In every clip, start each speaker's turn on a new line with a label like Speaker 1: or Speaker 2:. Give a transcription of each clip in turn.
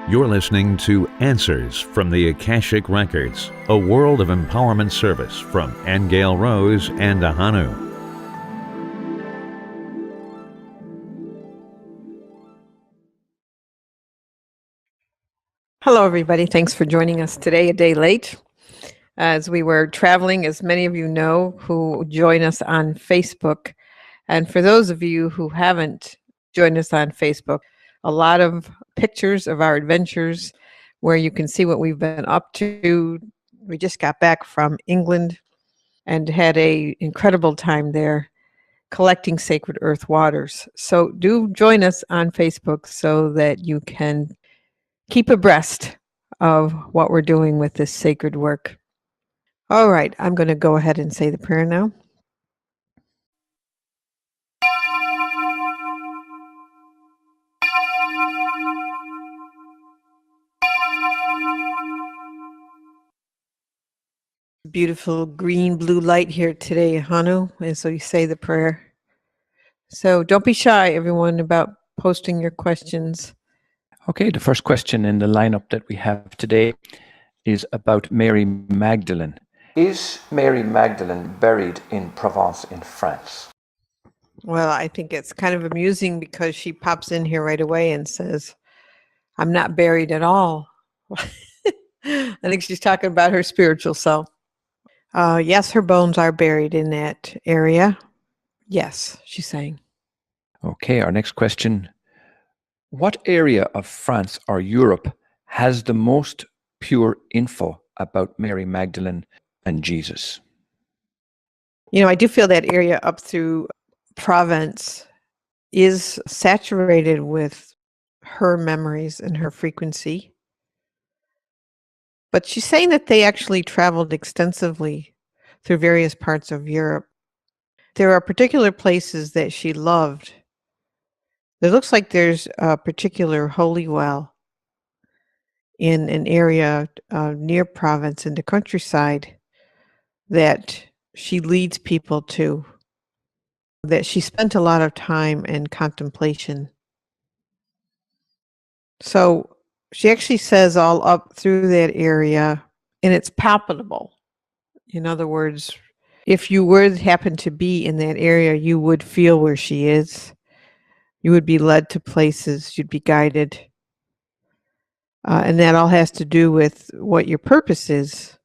Speaker 1: You're listening to Answers from the Akashic Records, a world of empowerment service from Aingeal Rose and Ahonu.
Speaker 2: Hello, everybody. Thanks for joining us today, a day late, as we were traveling, as many of you know, who join us on Facebook. And for those of you who haven't joined us on Facebook, a lot of pictures of our adventures where you can see what we've been up to. We just got back from England and had an incredible time there collecting sacred earth waters. So do join us on Facebook so that you can keep abreast of what we're doing with this sacred work. All right, I'm going to go ahead and say the prayer now. Beautiful green blue light here today, Ahonu, and so you say the prayer. So don't be shy, everyone, about posting your questions.
Speaker 3: Okay, the first question in the lineup that we have today is about Mary Magdalene. Is Mary Magdalene buried in Provence in France?
Speaker 2: Well, I think it's kind of amusing because she pops in here right away and says, I'm not buried at all. I think she's talking about her spiritual self. Yes, her bones are buried in that area. Yes, she's saying.
Speaker 3: Okay, our next question. What area of France or Europe has the most pure info about Mary Magdalene and Jesus?
Speaker 2: You know, I do feel that area up through Provence is saturated with her memories and her frequency. But she's saying that they actually traveled extensively through various parts of Europe. There are particular places that she loved. It looks like there's a particular holy well in an area near Provence in the countryside that she leads people to, that she spent a lot of time in contemplation. So she actually says all up through that area, and it's palpable. In other words, if you would happen to be in that area, you would feel where she is. You would be led to places, you'd be guided. And that all has to do with what your purpose is.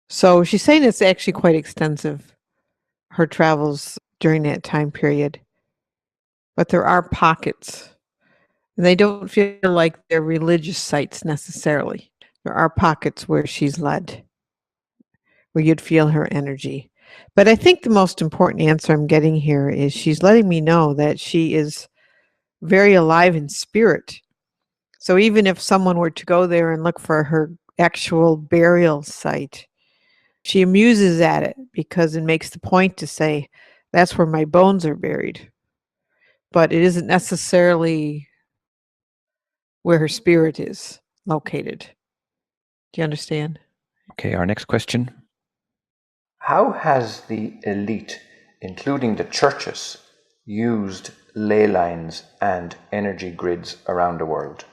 Speaker 2: So she's saying it's actually quite extensive, her travels during that time period. But there are pockets. And they don't feel like they're religious sites necessarily. There are pockets where she's led, where you'd feel her energy. But I think the most important answer I'm getting here is she's letting me know that she is very alive in spirit. So even if someone were to go there and look for her actual burial site, she amuses at it because it makes the point to say, that's where my bones are buried. But it isn't necessarily where her spirit is located. Do you understand?
Speaker 3: Okay, our next question. How has the elite, including the churches, used ley lines and energy grids around the world?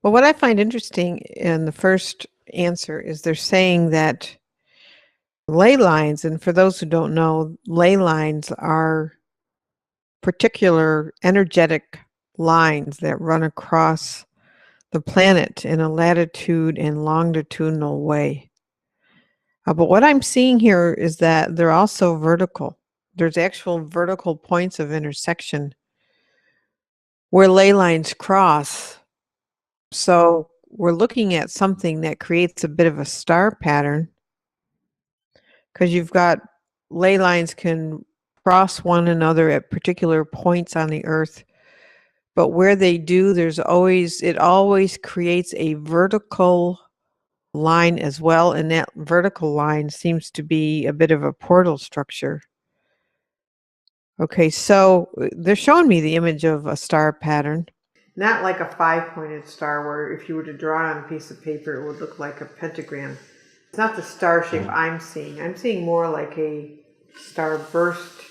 Speaker 2: Well, what I find interesting in the first answer is they're saying that ley lines, and for those who don't know, ley lines are particular energetic lines that run across the planet in a latitude and longitudinal way. But what I'm seeing here is that they're also vertical. There's actual vertical points of intersection where ley lines cross. So we're looking at something that creates a bit of a star pattern, because you've got ley lines can cross one another at particular points on the earth. But where they do, it always creates a vertical line as well. And that vertical line seems to be a bit of a portal structure. Okay, so they're showing me the image of a star pattern. Not like a 5-pointed star where if you were to draw it on a piece of paper, it would look like a pentagram. It's not the star shape I'm seeing. I'm seeing more like a star burst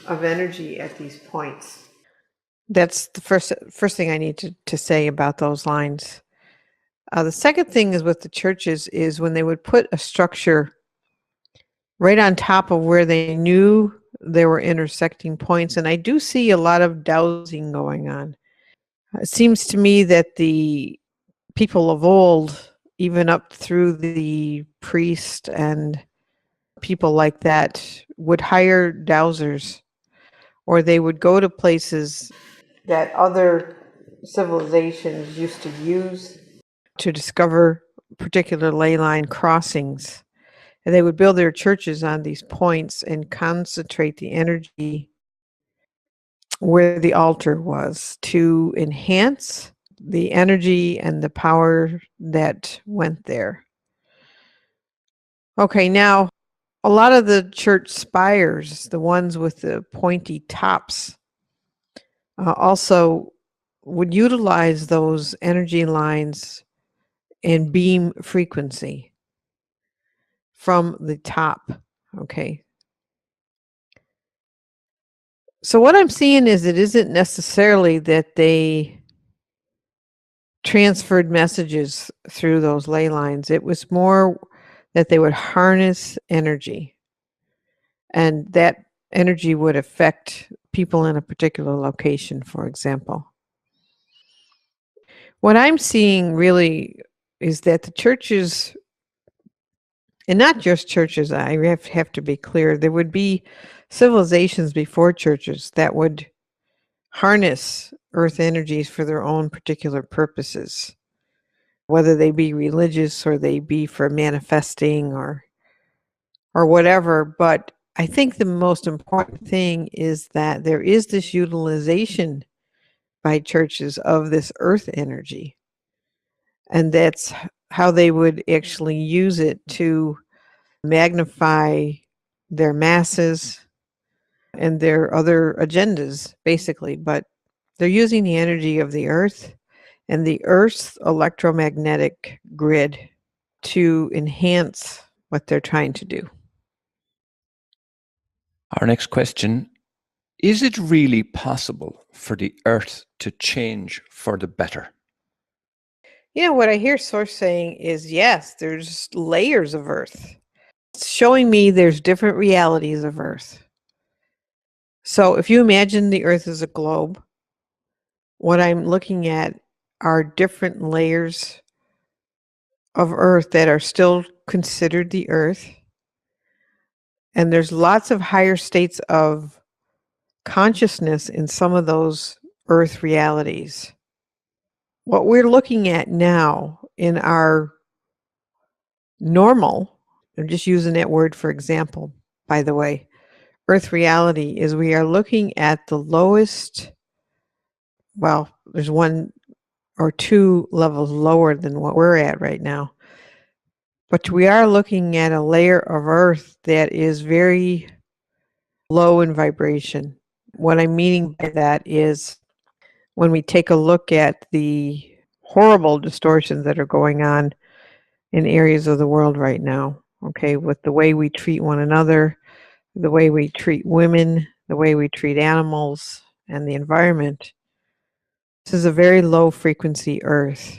Speaker 2: of energy at these points. That's the first thing I need to say about those lines. The second thing is with the churches is when they would put a structure right on top of where they knew there were intersecting points. And I do see a lot of dowsing going on. It seems to me that the people of old, even up through the priest and people like that, would hire dowsers, or they would go to places that other civilizations used to use to discover particular ley line crossings. And they would build their churches on these points and concentrate the energy where the altar was to enhance the energy and the power that went there. Okay, now a lot of the church spires, the ones with the pointy tops, also would utilize those energy lines and beam frequency from the top. Okay. So what I'm seeing is it isn't necessarily that they transferred messages through those ley lines. It was more that they would harness energy, and that energy would affect people in a particular location, for example. What I'm seeing really is that the churches, and not just churches, I have to be clear, there would be civilizations before churches that would harness earth energies for their own particular purposes, whether they be religious or they be for manifesting or whatever. But I think the most important thing is that there is this utilization by churches of this earth energy, and that's how they would actually use it to magnify their masses and their other agendas, basically. But they're using the energy of the earth and the earth's electromagnetic grid to enhance what they're trying to do.
Speaker 3: Our next question: is it really possible for the earth to change for the better?
Speaker 2: You know, what I hear Source saying is yes, there's layers of earth. It's showing me there's different realities of earth. So if you imagine the earth as a globe, what I'm looking at are different layers of earth that are still considered the earth. And there's lots of higher states of consciousness in some of those earth realities. What we're looking at now in our normal, I'm just using that word for example, by the way, earth reality is we are looking at the lowest, well, there's one or two levels lower than what we're at right now. But we are looking at a layer of earth that is very low in vibration. What I'm meaning by that is when we take a look at the horrible distortions that are going on in areas of the world right now, okay, with the way we treat one another, the way we treat women, the way we treat animals, and the environment. This is a very low frequency earth.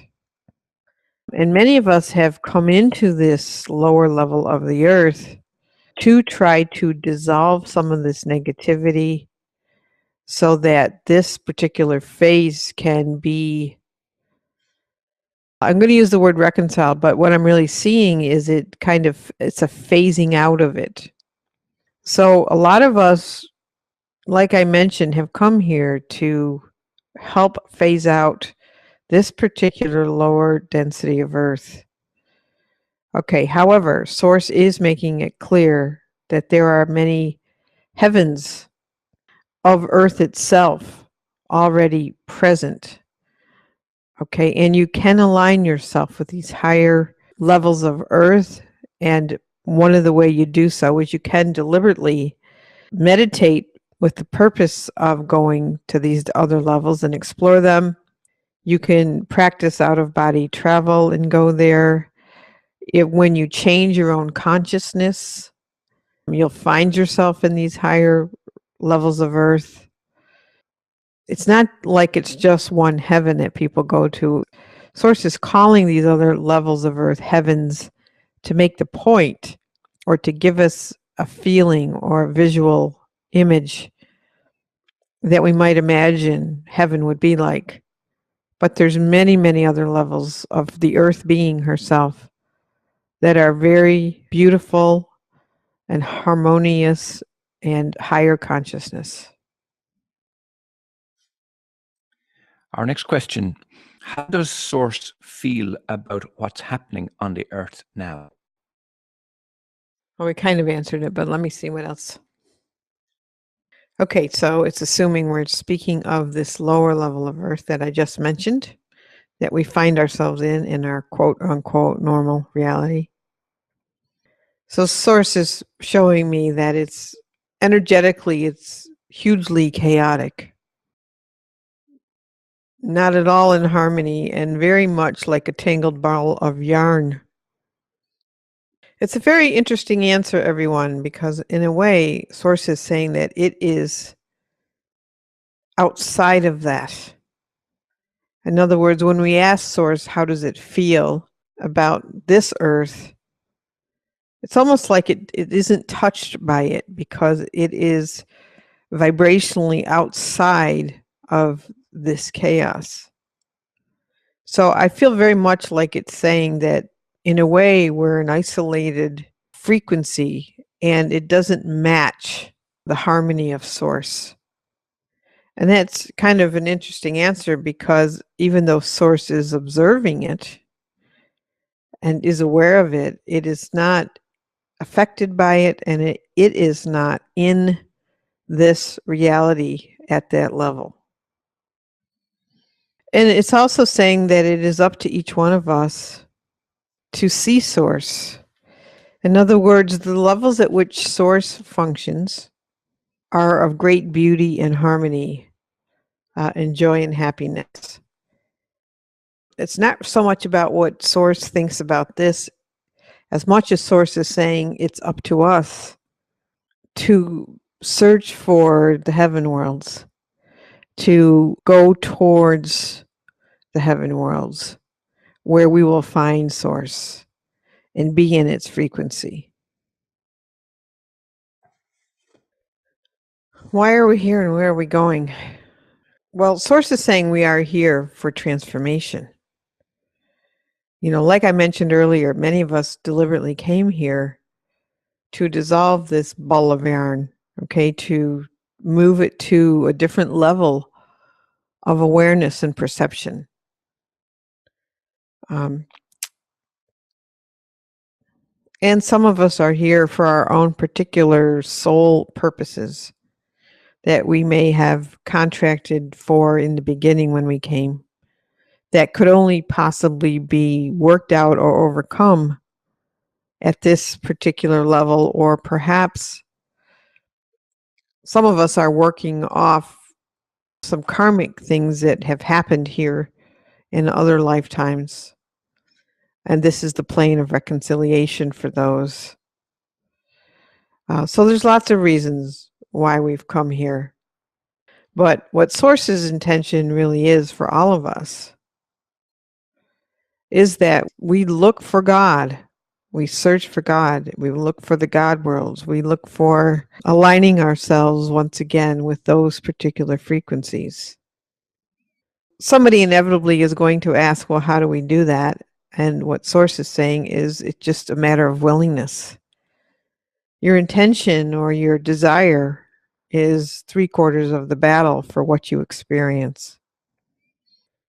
Speaker 2: And many of us have come into this lower level of the earth to try to dissolve some of this negativity so that this particular phase can be, I'm going to use the word reconciled, but what I'm really seeing is it's a phasing out of it. So a lot of us, like I mentioned, have come here to help phase out this particular lower density of earth. Okay, however, Source is making it clear that there are many heavens of earth itself already present. Okay, and you can align yourself with these higher levels of earth, and one of the way you do so is you can deliberately meditate with the purpose of going to these other levels and explore them. You can practice out-of-body travel and go there. When you change your own consciousness, you'll find yourself in these higher levels of earth. it's not like it's just one heaven that people go to. Source is calling these other levels of earth heavens to make the point, or to give us a feeling or a visual image that we might imagine heaven would be like. But there's many, many other levels of the earth being herself that are very beautiful and harmonious and higher consciousness.
Speaker 3: Our next question: how does Source feel about what's happening on the earth now?
Speaker 2: Well, we kind of answered it, but let me see what else. Okay, so it's assuming we're speaking of this lower level of earth that I just mentioned, that we find ourselves in our quote unquote normal reality. So Source is showing me that it's energetically, it's hugely chaotic. Not at all in harmony, and very much like a tangled ball of yarn. It's a very interesting answer, everyone, because in a way, Source is saying that it is outside of that. In other words, when we ask Source, how does it feel about this earth? It's almost like it isn't touched by it, because it is vibrationally outside of this chaos. So I feel very much like it's saying that in a way we're an isolated frequency and it doesn't match the harmony of Source. And that's kind of an interesting answer, because even though Source is observing it and is aware of it, it is not affected by it, and it is not in this reality at that level. And it's also saying that it is up to each one of us to see Source. In other words, the levels at which Source functions are of great beauty and harmony, and joy and happiness. It's not so much about what Source thinks about this, as much as Source is saying it's up to us to search for the heaven worlds, to go towards the heaven worlds where we will find Source and be in its frequency. Why are we here and where are we going? Well, Source is saying we are here for transformation. You know, like I mentioned earlier, many of us deliberately came here to dissolve this ball of yarn, okay, to move it to a different level of awareness and perception. And some of us are here for our own particular soul purposes that we may have contracted for in the beginning when we came, that could only possibly be worked out or overcome at this particular level. Or perhaps some of us are working off some karmic things that have happened here in other lifetimes. And this is the plane of reconciliation for those. So there's lots of reasons why we've come here. But what Source's intention really is for all of us is that we look for God. We search for God. We look for the God worlds. We look for aligning ourselves once again with those particular frequencies. Somebody inevitably is going to ask, well, how do we do that? And what Source is saying is it's just a matter of willingness. Your intention or your desire is 3/4 of the battle for what you experience.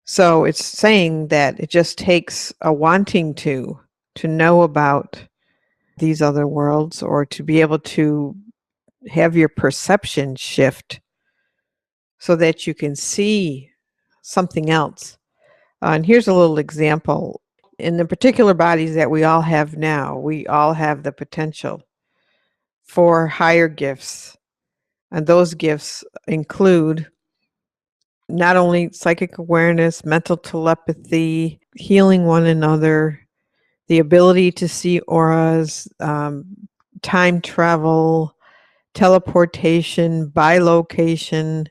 Speaker 2: So it's saying that it just takes a wanting to know about these other worlds, or to be able to have your perception shift so that you can see something else. And here's a little example. In the particular bodies that we all have now, we all have the potential for higher gifts. And those gifts include not only psychic awareness, mental telepathy, healing one another, the ability to see auras, time travel, teleportation, bilocation,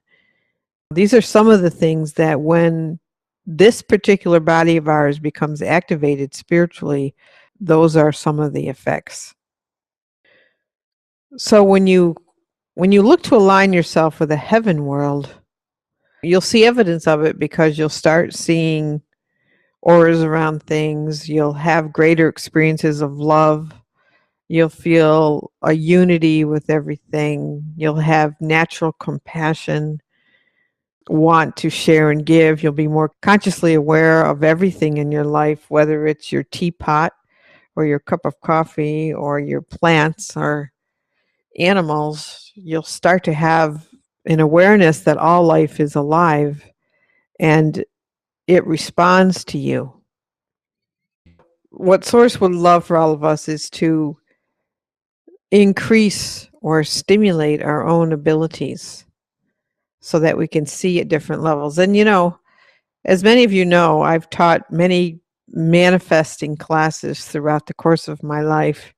Speaker 2: These are some of the things that when this particular body of ours becomes activated spiritually, those are some of the effects. So when you look to align yourself with a heaven world, you'll see evidence of it because you'll start seeing auras around things. You'll have greater experiences of love. You'll feel a unity with everything. You'll have natural compassion, want to share and give. You'll be more consciously aware of everything in your life, whether it's your teapot or your cup of coffee or your plants or animals. You'll start to have an awareness that all life is alive and it responds to you. What Source would love for all of us is to increase or stimulate our own abilities so that we can see at different levels. And as many of you know, I've taught many manifesting classes throughout the course of my life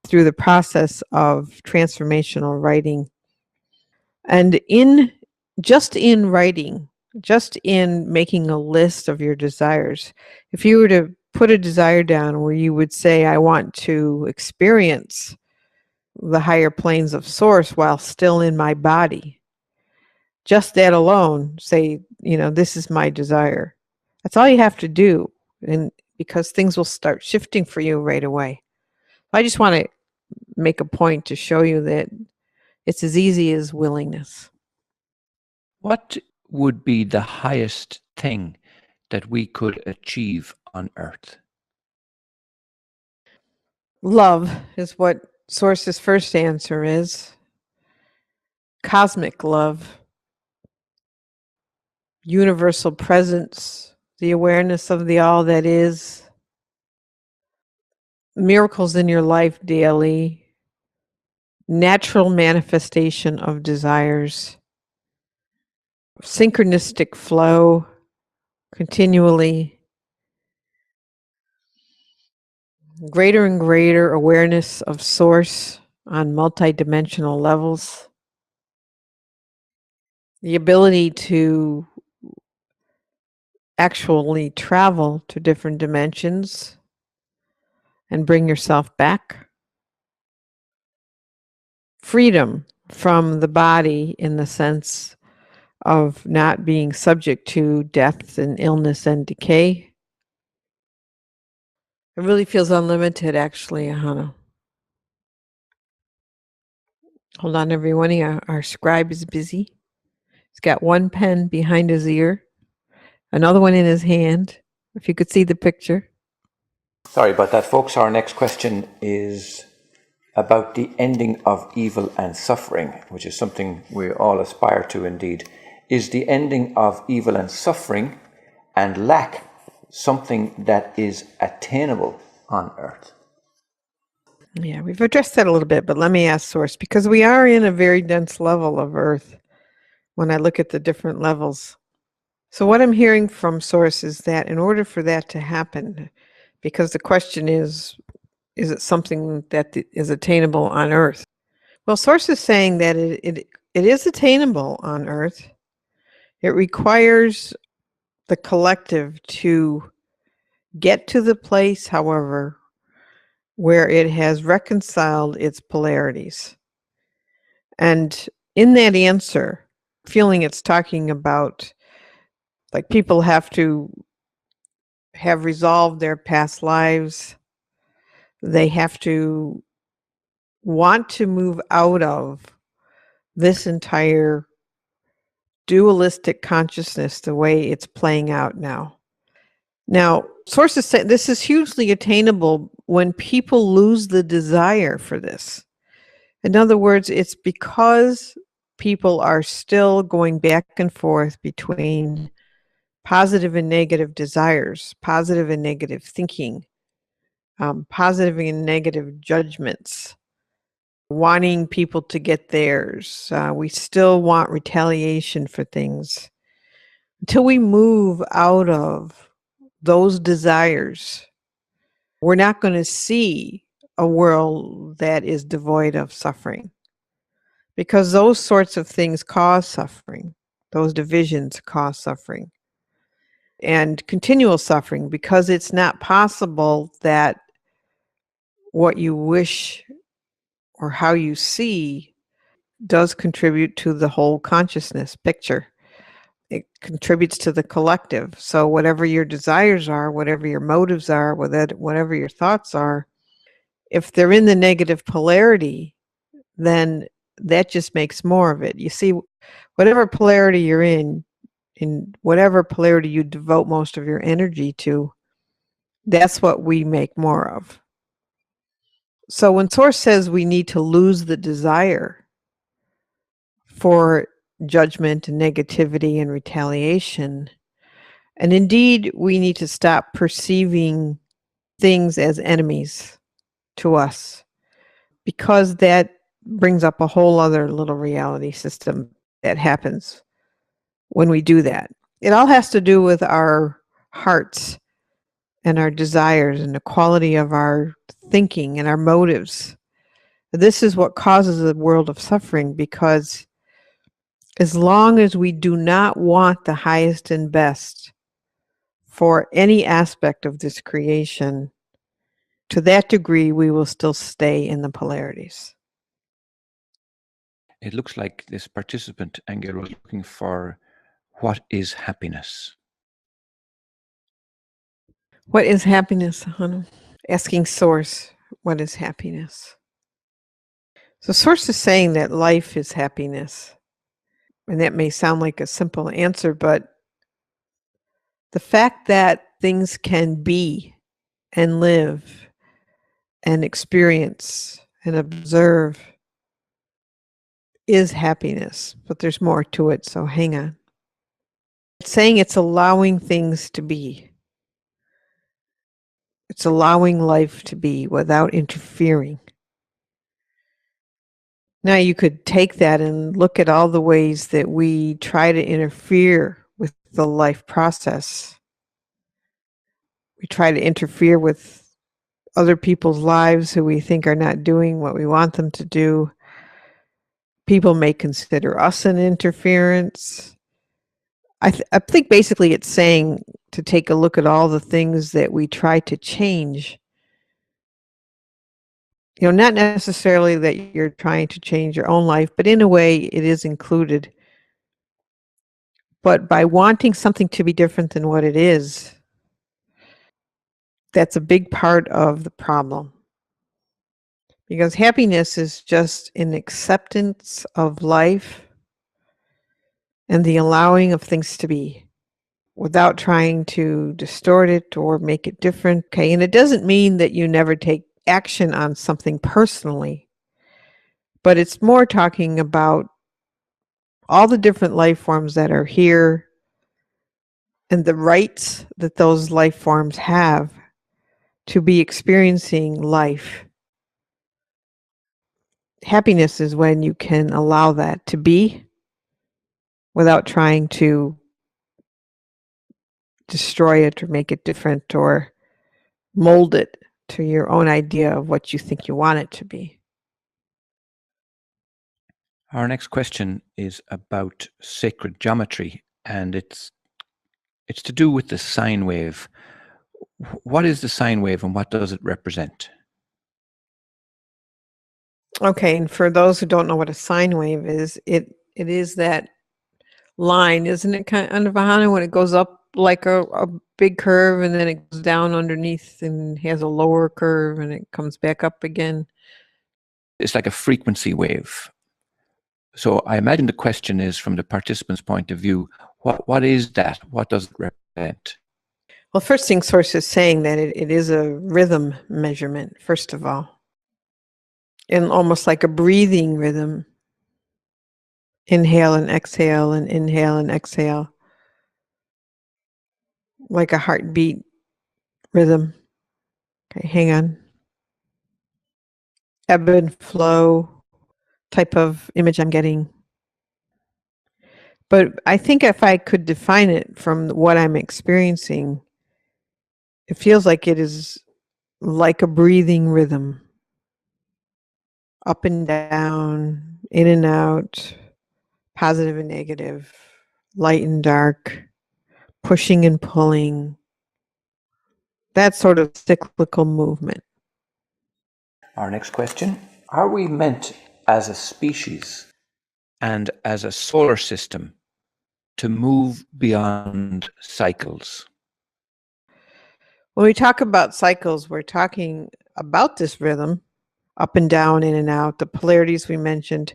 Speaker 2: through the process of transformational writing. And just in writing, just in making a list of your desires, if you were to put a desire down where you would say, I want to experience the higher planes of Source while still in my body, just that alone, say, this is my desire. That's all you have to do, and because things will start shifting for you right away. I just want to make a point to show you that it's as easy as willingness.
Speaker 4: What would be the highest thing that we could achieve on Earth?
Speaker 2: Love is what Source's first answer is. Cosmic love. Universal presence. The awareness of the all that is. Miracles in your life daily. Natural manifestation of desires. Synchronistic flow continually. Greater and greater awareness of Source on multidimensional levels. The ability to actually travel to different dimensions and bring yourself back. Freedom from the body in the sense of not being subject to death and illness and decay. It really feels unlimited, actually, Ahonu. Hold on, everyone. Our scribe is busy. He's got one pen behind his ear, another one in his hand. If you could see the picture.
Speaker 3: Sorry about that, folks. Our next question is about the ending of evil and suffering, which is something we all aspire to indeed. Is the ending of evil and suffering and lack something that is attainable on Earth?
Speaker 2: Yeah, we've addressed that a little bit, but let me ask Source, because we are in a very dense level of Earth when I look at the different levels. So what I'm hearing from Source is that in order for that to happen, because the question is it something that is attainable on Earth? Well, Source is saying that it is attainable on Earth. It requires the collective to get to the place, however, where it has reconciled its polarities. And in that answer, feeling it's talking about like people have to have resolved their past lives. They have to want to move out of this entire dualistic consciousness the way it's playing out now. Now, Sources say this is hugely attainable when people lose the desire for this. In other words, it's because people are still going back and forth between positive and negative desires, positive and negative thinking, positive and negative judgments, wanting people to get theirs. We still want retaliation for things. Until we move out of those desires, we're not going to see a world that is devoid of suffering, because those sorts of things cause suffering. Those divisions cause suffering and continual suffering, because it's not possible that what you wish or how you see does contribute to the whole consciousness picture. It contributes to the collective. So whatever your desires are, whatever your motives are, whatever your thoughts are, if they're in the negative polarity, then that just makes more of it. You see, whatever polarity you're in whatever polarity you devote most of your energy to, that's what we make more of. So when Source says we need to lose the desire for judgment and negativity and retaliation, and indeed we need to stop perceiving things as enemies to us, because that brings up a whole other little reality system that happens when we do that. It all has to do with our hearts and our desires and the quality of our thinking and our motives. This is what causes a world of suffering, because as long as we do not want the highest and best for any aspect of this creation, to that degree, we will still stay in the polarities.
Speaker 4: It looks like this participant, Aingeal, was looking for what is happiness.
Speaker 2: What is happiness, Ahonu? Asking Source, what is happiness? So Source is saying that life is happiness. And that may sound like a simple answer, but the fact that things can be and live and experience and observe is happiness. But there's more to it, so hang on. It's saying it's allowing things to be. It's allowing life to be without interfering. Now you could take that and look at all the ways that we try to interfere with the life process. We try to interfere with other people's lives who we think are not doing what we want them to do. People may consider us an interference. I think basically it's saying to take a look at all the things that we try to change. You know, not necessarily that you're trying to change your own life, but in a way it is included. But by wanting something to be different than what it is, that's a big part of the problem. Because happiness is just an acceptance of life and the allowing of things to be without trying to distort it or make it different. Okay, and it doesn't mean that you never take action on something personally, but it's more talking about all the different life forms that are here and the rights that those life forms have to be experiencing life. Happiness is when you can allow that to be without trying to destroy it or make it different or mold it to your own idea of what you think you want it to be.
Speaker 4: Our next question is about sacred geometry, and it's to do with the sine wave. What is the sine wave and what does it represent?
Speaker 2: Okay, and for those who don't know what a sine wave is, it is that line, isn't it, kind of, Ahonu, when it goes up like a big curve and then it goes down underneath and has a lower curve and it comes back up again?
Speaker 4: It's like a frequency wave. So I imagine the question is, from the participant's point of view, what is that? What does it represent?
Speaker 2: Well, first thing Source is saying that it is a rhythm measurement, first of all. And almost like a breathing rhythm. Inhale and exhale and inhale and exhale. Like a heartbeat rhythm. Okay, hang on. Ebb and flow type of image I'm getting. But I think if I could define it from what I'm experiencing, it feels like it is like a breathing rhythm. Up and down, in and out, positive and negative, light and dark, pushing and pulling, that sort of cyclical movement.
Speaker 3: Our next question: are we meant as a species
Speaker 4: and as a solar system to move beyond cycles?
Speaker 2: When we talk about cycles, we're talking about this rhythm, up and down, in and out, the polarities we mentioned.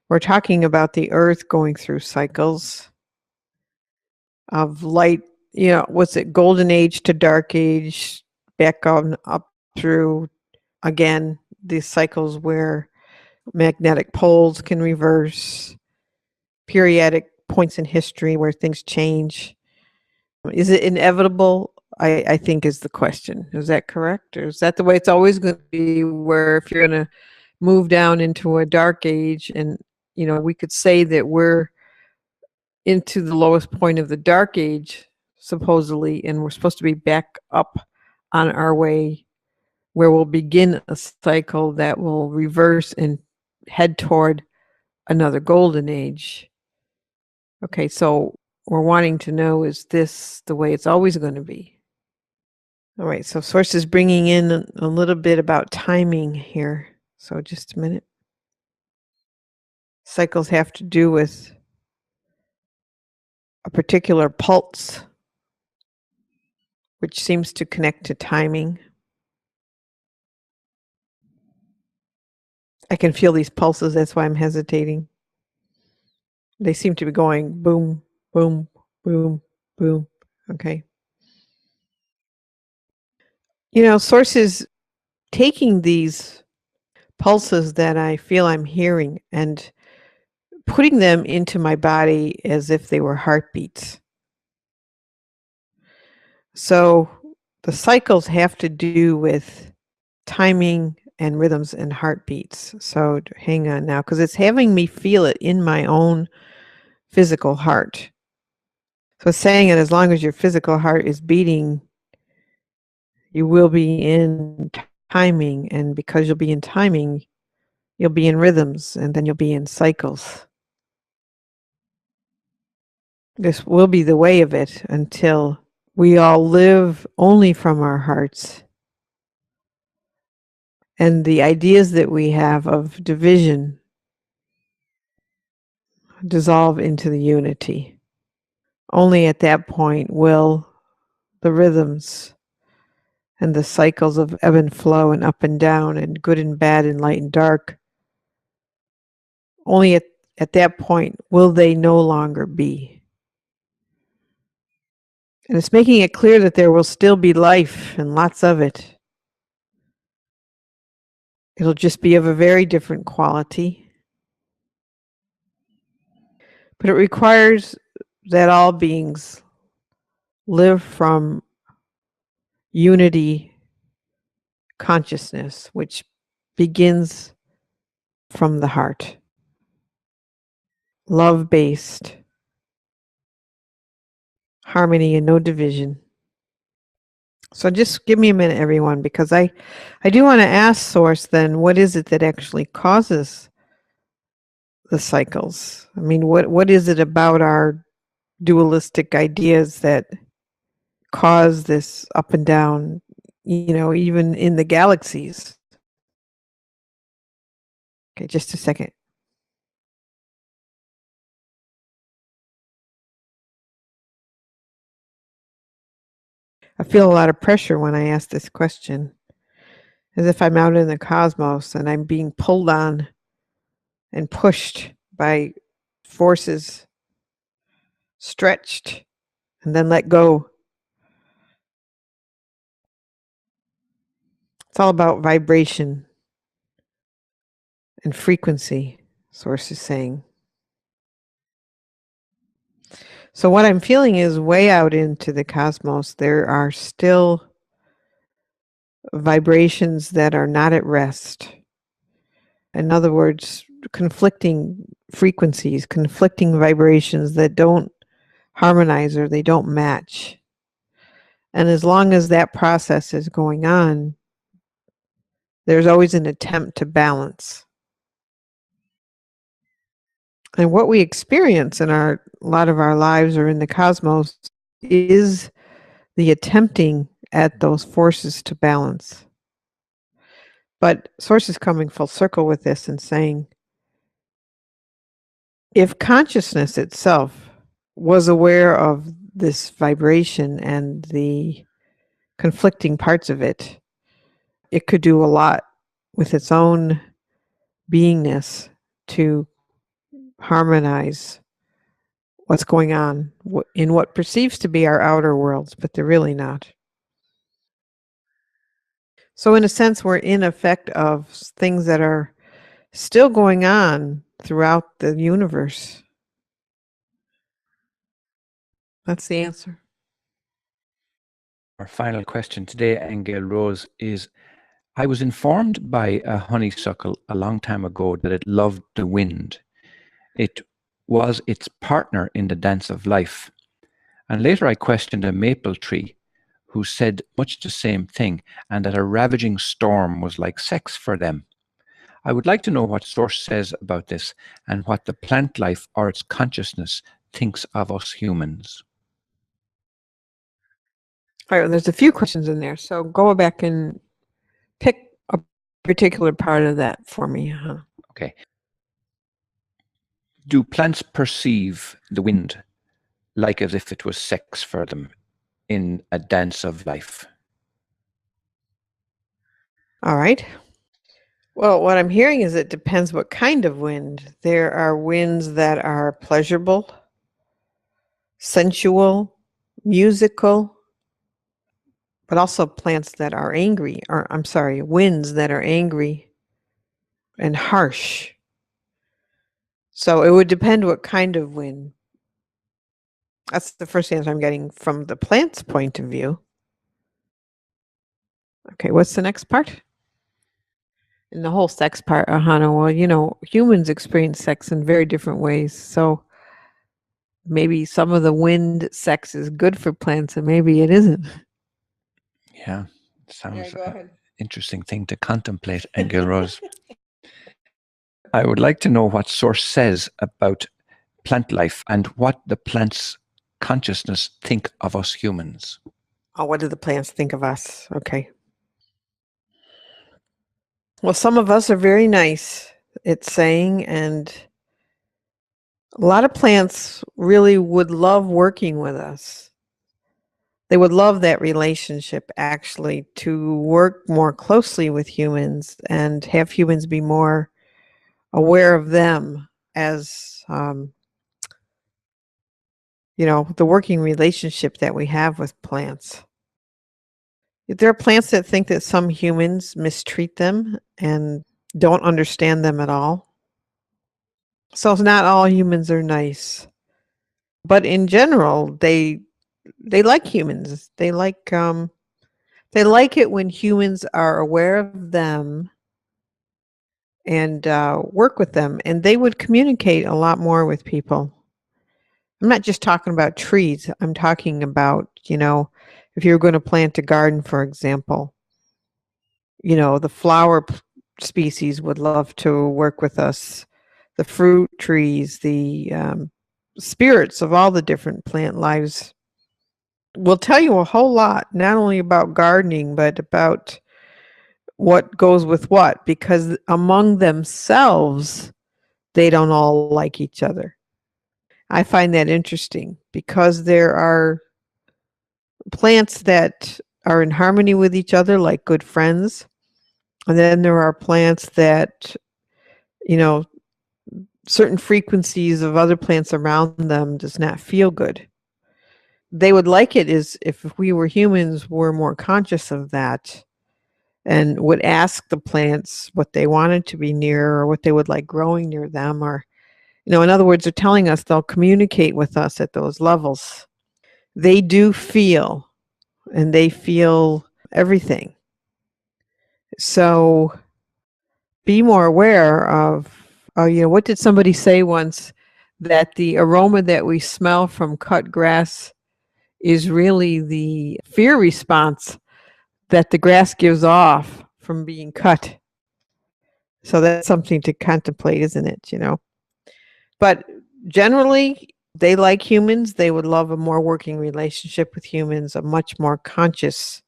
Speaker 2: We're talking about the earth going through cycles of light, what's it, golden age to dark age, back on up through, again, these cycles where magnetic poles can reverse, periodic points in history where things change. Is it inevitable? I think is the question. Is that correct? Or is that the way it's always going to be, where if you're going to move down into a dark age, and we could say that we're into the lowest point of the dark age, supposedly, and we're supposed to be back up on our way, where we'll begin a cycle that will reverse and head toward another golden age. Okay, so we're wanting to know, is this the way it's always going to be? All right, so Source is bringing in a little bit about timing here. So just a minute. Cycles have to do with a particular pulse, which seems to connect to timing. I can feel these pulses, that's why I'm hesitating. They seem to be going boom, boom, boom, boom. Okay. Source is taking these pulses that I feel I'm hearing and putting them into my body as if they were heartbeats. So the cycles have to do with timing and rhythms and heartbeats. So hang on now, because it's having me feel it in my own physical heart. So it's saying that as long as your physical heart is beating, you will be in timing, and because you'll be in timing, you'll be in rhythms, and then you'll be in cycles. This will be the way of it until we all live only from our hearts. And the ideas that we have of division dissolve into the unity. Only at that point will the rhythms and the cycles of ebb and flow and up and down and good and bad and light and dark, only at that point will they no longer be. And it's making it clear that there will still be life, and lots of it. It'll just be of a very different quality. But it requires that all beings live from unity consciousness, which begins from the heart. Love-based, harmony and no division. So just give me a minute, everyone, because I do want to ask Source then, what is it that actually causes the cycles? I mean, what is it about our dualistic ideas that cause this up and down, even in the galaxies? Okay, just a second. I feel a lot of pressure when I ask this question, as if I'm out in the cosmos and I'm being pulled on and pushed by forces, stretched and then let go. It's all about vibration and frequency, Source is saying. So what I'm feeling is, way out into the cosmos, there are still vibrations that are not at rest. In other words, conflicting frequencies, conflicting vibrations that don't harmonize or they don't match. And as long as that process is going on, there's always an attempt to balance. And what we experience in a lot of our lives or in the cosmos is the attempting at those forces to balance. But Source is coming full circle with this and saying, if consciousness itself was aware of this vibration and the conflicting parts of it, it could do a lot with its own beingness to harmonize what's going on in what perceives to be our outer worlds, but they're really not. So in a sense, we're in effect of things that are still going on throughout the universe. That's the answer.
Speaker 4: Our final question today, Aingeal Rose, is: I was informed by a honeysuckle a long time ago that it loved the wind. It was its partner in the dance of life. And later I questioned a maple tree who said much the same thing, and that a ravaging storm was like sex for them. I would like to know what Source says about this and what the plant life or its consciousness thinks of us humans.
Speaker 2: All right, well, there's a few questions in there, so go back and pick a particular part of that for me.
Speaker 4: Okay. Do plants perceive the wind like as if it was sex for them in a dance of life?
Speaker 2: All right. Well, what I'm hearing is it depends what kind of wind. There are winds that are pleasurable, sensual, musical, but also plants that are angry, or I'm sorry, winds that are angry and harsh. So it would depend what kind of wind. That's the first answer I'm getting from the plant's point of view. Okay, what's the next part? In the whole sex part, Ahonu, well, humans experience sex in very different ways. So maybe some of the wind sex is good for plants and maybe it isn't.
Speaker 4: Yeah, sounds
Speaker 2: go ahead.
Speaker 4: interesting thing to contemplate, Aingeal Rose. I would like to know what Source says about plant life and what the plants' consciousness think of us humans.
Speaker 2: Oh, what do the plants think of us? Okay. Well, some of us are very nice, it's saying, and a lot of plants really would love working with us. They would love that relationship, actually, to work more closely with humans and have humans be more aware of them as, the working relationship that we have with plants. There are plants that think that some humans mistreat them and don't understand them at all. So not all humans are nice. But in general, they like humans. They like it when humans are aware of them and work with them, and they would communicate a lot more with people. I'm not just talking about trees. I'm talking about, if you're going to plant a garden, for example, the flower species would love to work with us, the fruit trees, the spirits of all the different plant lives will tell you a whole lot, not only about gardening, but about what goes with what, because among themselves, they don't all like each other. I find that interesting because there are plants that are in harmony with each other, like good friends. And then there are plants that, certain frequencies of other plants around them does not feel good. They would like it is if we were humans were more conscious of that and would ask the plants what they wanted to be near or what they would like growing near them, or, in other words, they're telling us they'll communicate with us at those levels. They do feel, and they feel everything. So be more aware of, what did somebody say once? That the aroma that we smell from cut grass is really the fear response that the grass gives off from being cut. So that's something to contemplate, isn't it? But generally, they like humans. They would love a more working relationship with humans, a much more conscious,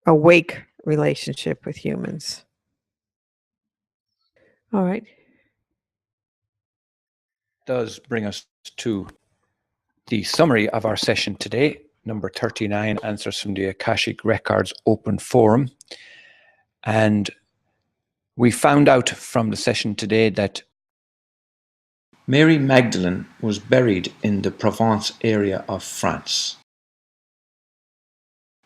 Speaker 2: awake relationship with humans. All right.
Speaker 4: Does bring us to the summary of our session today, number 39, Answers from the Akashic Records Open Forum. And we found out from the session today that Mary Magdalene was buried in the Provence area of France.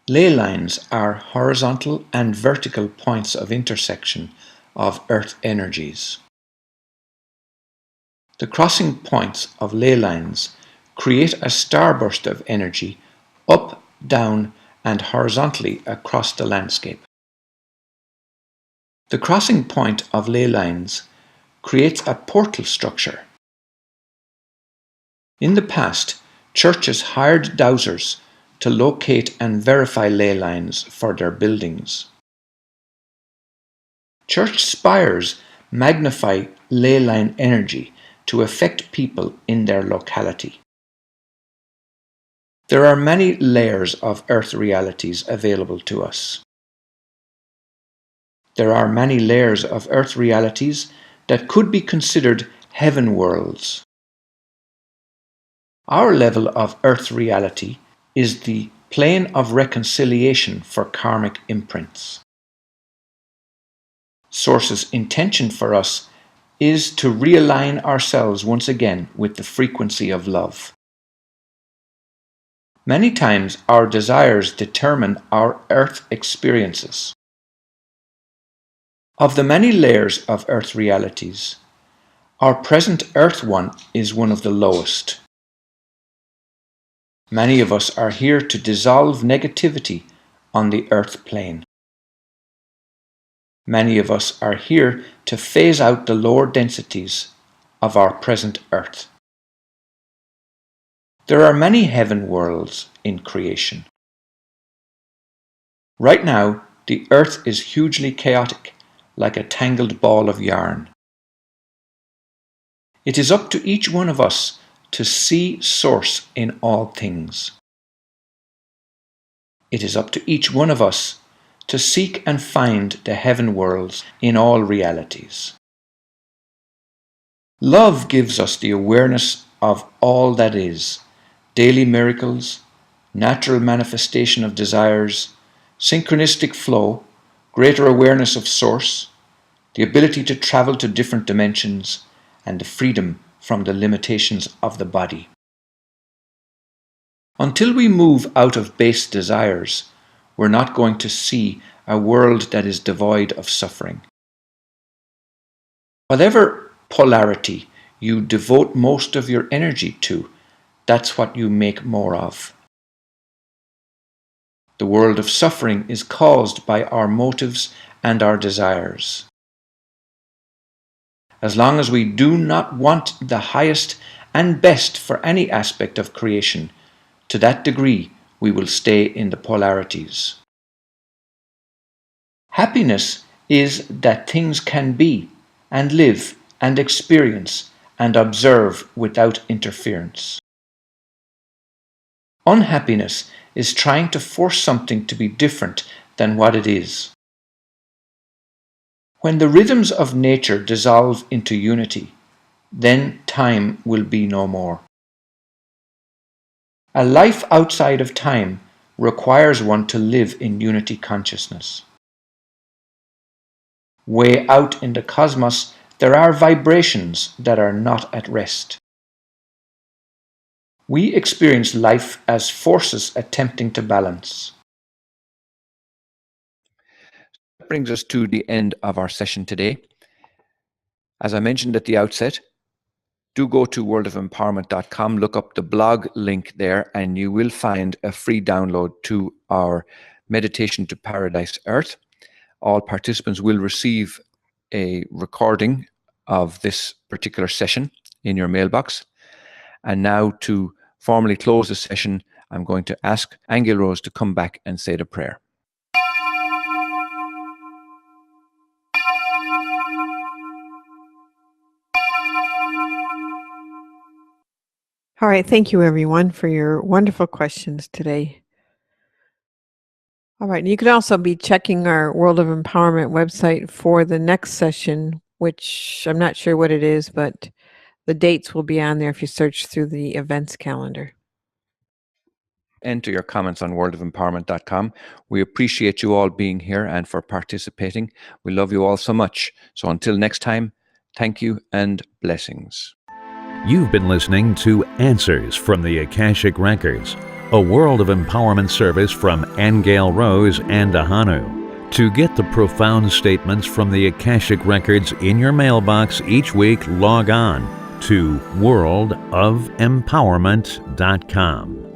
Speaker 4: Ley lines are horizontal and vertical points of intersection of earth energies. The crossing points of ley lines create a starburst of energy up, down, and horizontally across the landscape. The crossing point of ley lines creates a portal structure. In the past, churches hired dowsers to locate and verify ley lines for their buildings. Church spires magnify ley line energy to affect people in their locality. There are many layers of earth realities available to us. There are many layers of earth realities that could be considered heaven worlds. Our level of earth reality is the plane of reconciliation for karmic imprints. Source's intention for us is to realign ourselves once again with the frequency of love. Many times our desires determine our earth experiences. Of the many layers of earth realities, our present earth one is one of the lowest. Many of us are here to dissolve negativity on the earth plane. Many of us are here to phase out the lower densities of our present earth. There are many heaven worlds in creation. Right now, the earth is hugely chaotic, like a tangled ball of yarn. It is up to each one of us to see Source in all things. It is up to each one of us to seek and find the heaven worlds in all realities. Love gives us the awareness of all that is, daily miracles, natural manifestation of desires, synchronistic flow, greater awareness of Source, the ability to travel to different dimensions, and the freedom from the limitations of the body. Until we move out of base desires, we're not going to see a world that is devoid of suffering. Whatever polarity you devote most of your energy to, that's what you make more of. The world of suffering is caused by our motives and our desires. As long as we do not want the highest and best for any aspect of creation, to that degree we will stay in the polarities. Happiness is that things can be and live and experience and observe without interference. Unhappiness is trying to force something to be different than what it is. When the rhythms of nature dissolve into unity, then time will be no more. A life outside of time requires one to live in unity consciousness. Way out in the cosmos, there are vibrations that are not at rest. We experience life as forces attempting to balance. That brings us to the end of our session today. As I mentioned at the outset, do go to worldofempowerment.com, look up the blog link there, and you will find a free download to our Meditation to Paradise Earth. All participants will receive a recording of this particular session in your mailbox. And now, to formally close the session, I'm going to ask Aingeal Rose to come back and say the prayer.
Speaker 2: All right. Thank you, everyone, for your wonderful questions today. All right. And you can also be checking our World of Empowerment website for the next session, which I'm not sure what it is, but the dates will be on there if you search through the events calendar.
Speaker 4: Enter your comments on worldofempowerment.com. We appreciate you all being here and for participating. We love you all so much. So until next time, thank you and blessings.
Speaker 1: You've been listening to Answers from the Akashic Records, a World of Empowerment service from Aingeal Rose and Ahonu. To get the profound statements from the Akashic Records in your mailbox each week, log on to worldofempowerment.com.